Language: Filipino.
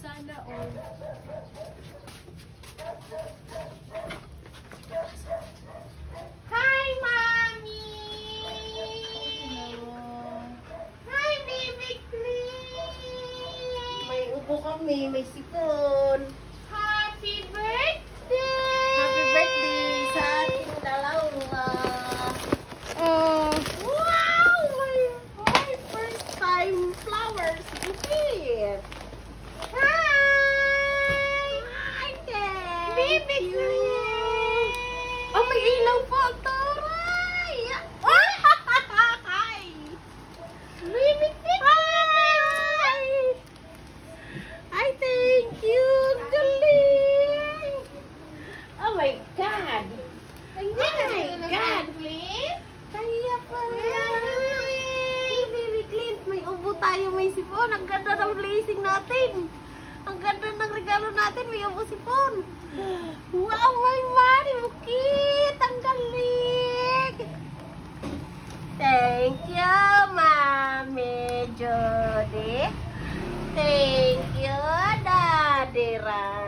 Sana all. Hi, Mommy! Hello. Hi, Baby Clean! May upo kami, may sipon. Happy birthday! Happy birthday sa ating dalawa. Wow! My first time flowers bouquet. Hi! Hi, Dad! Baby Clean! Oh, may ilaw po! Taray! Hi! Baby Clean! Hi! Hi, thank you! Galing! Oh my God! Oh my God! Kaya pala! Hey, Baby Clint, may ubo tayo, may sipon. Ang ganda ng blazing natin. Ang ganda ng regalo natin, may ubo sipon. Wow, my money, bukit! Ang galing! Thank you, Mami Jody. Thank you, Daddy Ram.